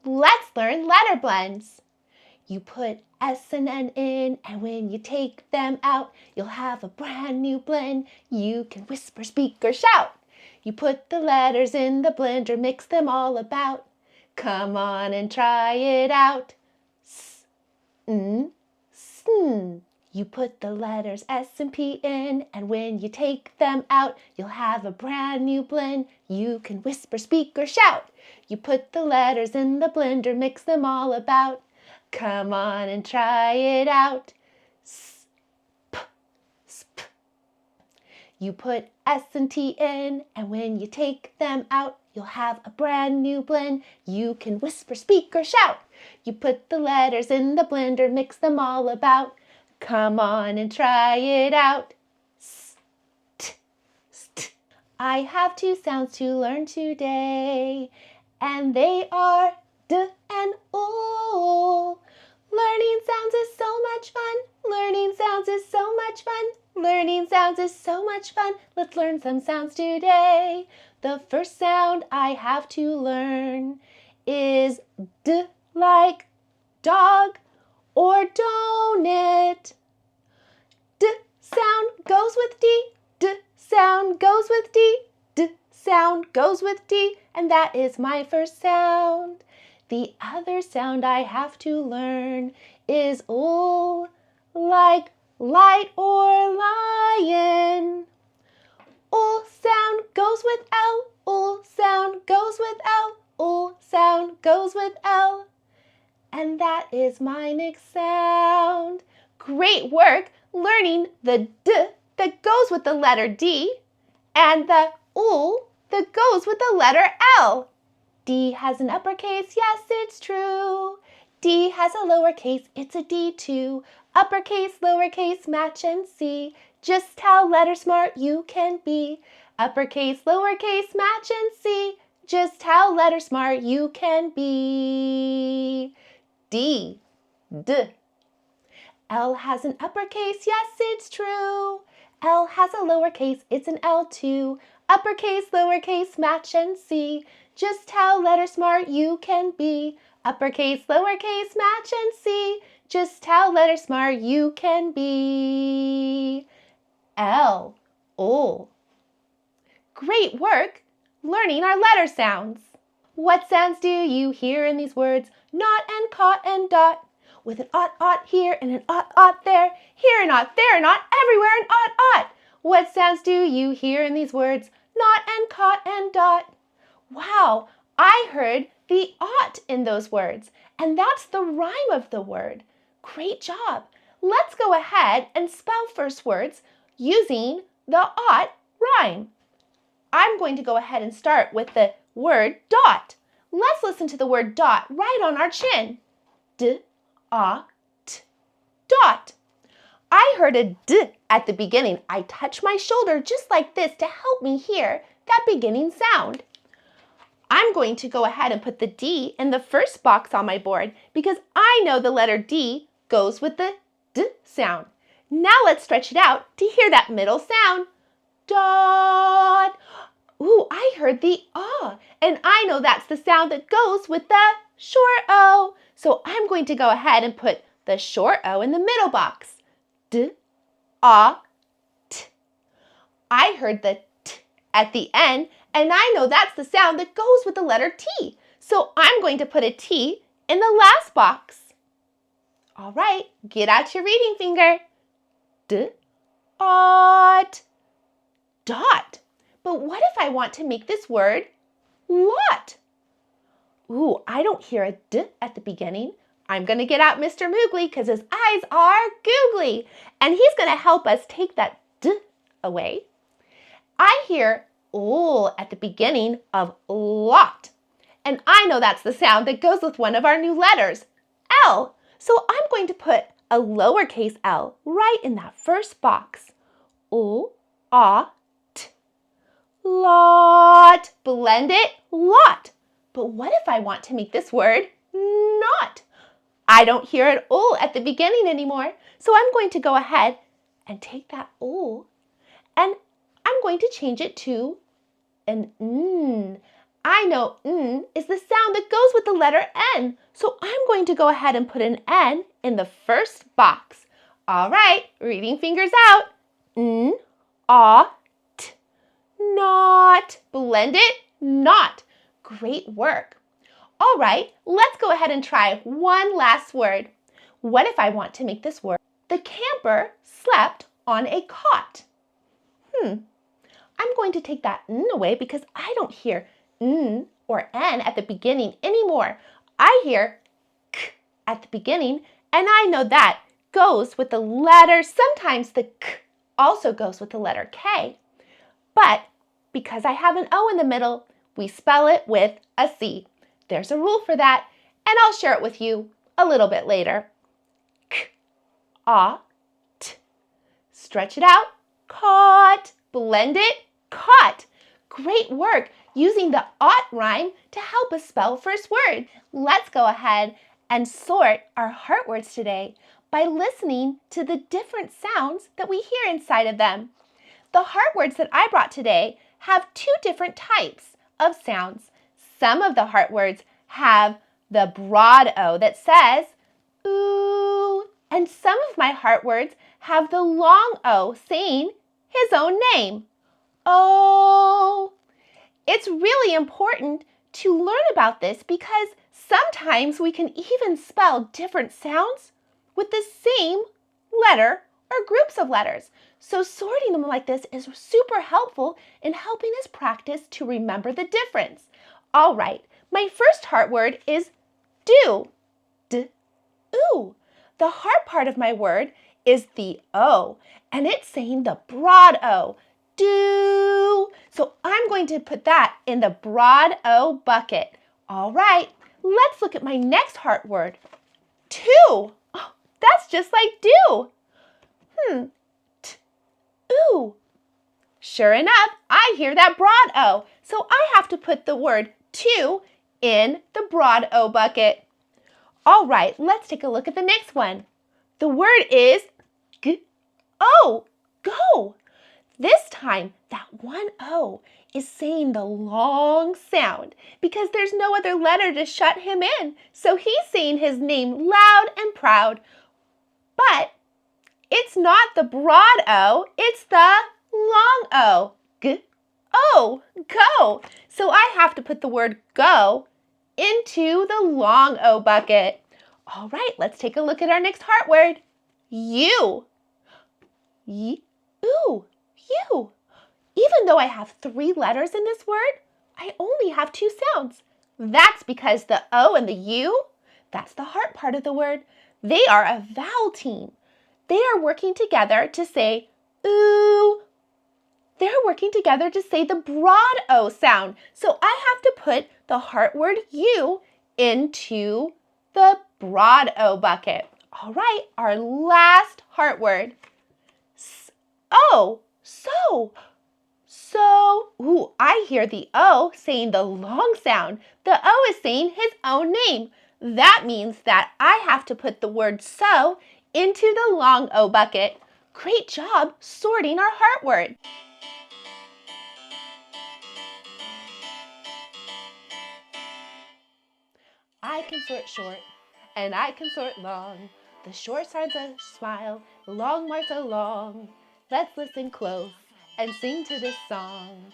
Let's learn letter blends. You put S and N in, and when you take them out, you'll have a brand new blend. You can whisper, speak, or shout. You put the letters in the blender, mix them all about. Come on and try it out. S, N, sn. You put the letters S and P in, and when you take them out, you'll have a brand new blend. You can whisper, speak, or shout. You put the letters in the blender, mix them all about. Come on and try it out. Sp, sp. You put S and T in, and when you take them out, you'll have a brand new blend. You can whisper, speak, or shout. You put the letters in the blender, mix them all about. Come on and try it out. St, st. I have two sounds to learn today, and they are D and O. Learning sounds is so much fun. Learning sounds is so much fun. Learning sounds is so much fun. Let's learn some sounds today. The first sound I have to learn is D like dog or donut. D sound goes with D. D sound goes with D. D sound goes with D, and that is my first sound. The other sound I have to learn is O like light or lion. O sound goes with L. O sound goes with L. O sound goes with L. And that is my next sound. Great work learning the D that goes with the letter D and the O that goes with the letter L. D has an uppercase, yes, it's true. D has a lowercase, it's a D too. Uppercase, lowercase, match and see just how letter smart you can be. Uppercase, lowercase, match and see just how letter smart you can be. D, D. L has an uppercase, yes, it's true. L has a lowercase, it's an L too. Uppercase, lowercase, match and see just how letter smart you can be. Uppercase, lowercase, match and see just how letter smart you can be. L, O. Great work learning our letter sounds. What sounds do you hear in these words? Not and caught and dot. With an ought here and an ought there. Here and ought, there and ought, everywhere and ought. What sounds do you hear in these words? Not and caught and dot. Wow, I heard the ought in those words, and that's the rhyme of the word. Great job. Let's go ahead and spell first words using the ought rhyme. I'm going to go ahead and start with the word dot. Let's listen to the word dot right on our chin. D-A-T, dot. I heard a D at the beginning. I touched my shoulder just like this to help me hear that beginning sound. I'm going to go ahead and put the D in the first box on my board because I know the letter D goes with the D sound. Now let's stretch it out to hear that middle sound. Dot. Ooh, I heard the ah, and I know that's the sound that goes with the short O. So I'm going to go ahead and put the short O in the middle box. D-A-T. I heard the T at the end, and I know that's the sound that goes with the letter T. So I'm going to put a T in the last box. All right, get out your reading finger. D-A-T. Dot. But what if I want to make this word lot? Ooh, I don't hear a D at the beginning. I'm going to get out Mr. Moogly because his eyes are googly, and he's going to help us take that D away. I hear L at the beginning of lot, and I know that's the sound that goes with one of our new letters, L. So I'm going to put a lowercase l right in that first box. L-A-T. Lot. Blend it, lot. But what if I want to make this word not? I don't hear an O at the beginning anymore, so I'm going to go ahead and take that O and I'm going to change it to an N. I know N is the sound that goes with the letter N, so I'm going to go ahead and put an N in the first box. All right, reading fingers out. N, A, T, not. Blend it, not. Great work. All right, let's go ahead and try one last word. What if I want to make this word? The camper slept on a cot. I'm going to take that N away because I don't hear N or N at the beginning anymore. I hear K at the beginning, and I know that goes with the letter. Sometimes the K also goes with the letter K. But because I have an O in the middle, we spell it with a C. There's a rule for that, and I'll share it with you a little bit later. K, A, T. Stretch it out. Caught. Blend it. Caught. Great work using the ought rhyme to help us spell first word. Let's go ahead and sort our heart words today by listening to the different sounds that we hear inside of them. The heart words that I brought today have two different types of sounds. Some of the heart words have the broad O that says ooh, and some of my heart words have the long O saying his own name. Oh, it's really important to learn about this because sometimes we can even spell different sounds with the same letter or groups of letters. So sorting them like this is super helpful in helping us practice to remember the difference. All right, my first heart word is do. D, ooh. The heart part of my word is the O, and it's saying the broad O. Do. So I'm going to put that in the broad O bucket. All right, let's look at my next heart word. To. Oh, that's just like do. T, ooh. Sure enough, I hear that broad O. So I have to put the word to in the broad O bucket. All right, let's take a look at the next one. The word is go. Go. This time, that one O is saying the long sound because there's no other letter to shut him in. So he's saying his name loud and proud. But it's not the broad O, it's the long O. G-O, go. So I have to put the word go into the long O bucket. All right, let's take a look at our next heart word. You. Ooh, you. Even though I have 3 letters in this word, I only have 2 sounds. That's because the O and the U, that's the heart part of the word, they are a vowel team. They are working together to say ooh. They're working together to say the broad O sound. So I have to put the heart word U into the broad O bucket. All right, our last heart word. O, so. So, ooh, I hear the O saying the long sound. The O is saying his own name. That means that I have to put the word so into the long O bucket. Great job sorting our heart word. I can sort short and I can sort long. The short sounds a smile, the long marks are long. Let's listen close and sing to this song.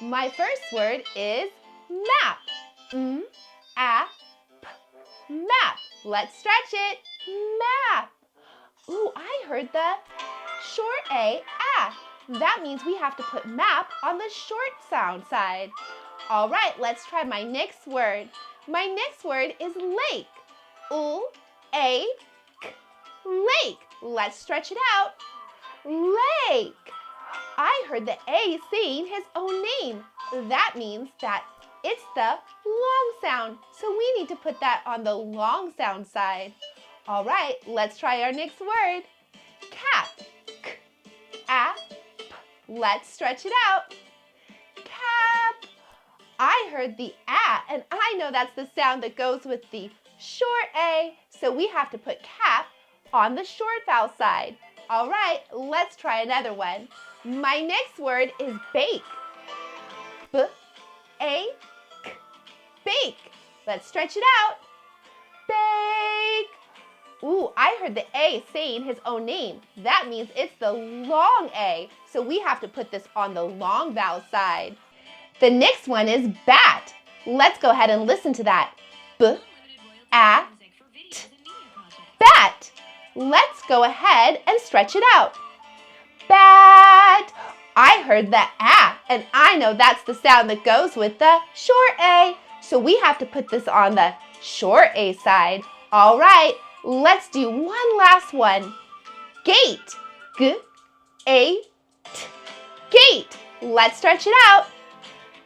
My first word is map. M-A-P. Map. Let's stretch it. Map. Ooh, I heard the short A, ah. That means we have to put map on the short sound side. All right, let's try my next word. My next word is lake. L-A-K. Lake. Let's stretch it out. Lake. I heard the A saying his own name. That means that it's the long sound. So we need to put that on the long sound side. All right, let's try our next word. Cap. K-A-P. Let's stretch it out. Cap. I heard the A, and I know that's the sound that goes with the short A. So we have to put cap on the short vowel side. All right, let's try another one. My next word is bake. bake. Bake. Let's stretch it out. Bake. Ooh, I heard the A saying his own name. That means it's the long A. So we have to put this on the long vowel side. The next one is bat. Let's go ahead and listen to that. B, a, t. Bat. Let's go ahead and stretch it out. Bat. I heard the A, and I know that's the sound that goes with the short A. So we have to put this on the short A side. All right, let's do one last one. Gate. G, A, T. Gate. Let's stretch it out.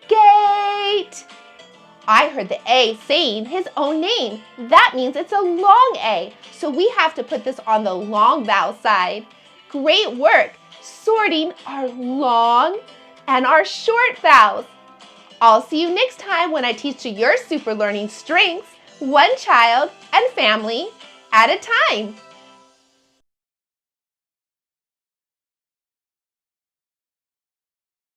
Gate. I heard the A saying his own name. That means it's a long A. So we have to put this on the long vowel side. Great work sorting our long and our short vowels. I'll see you next time when I teach you your super learning strengths, one child and family at a time.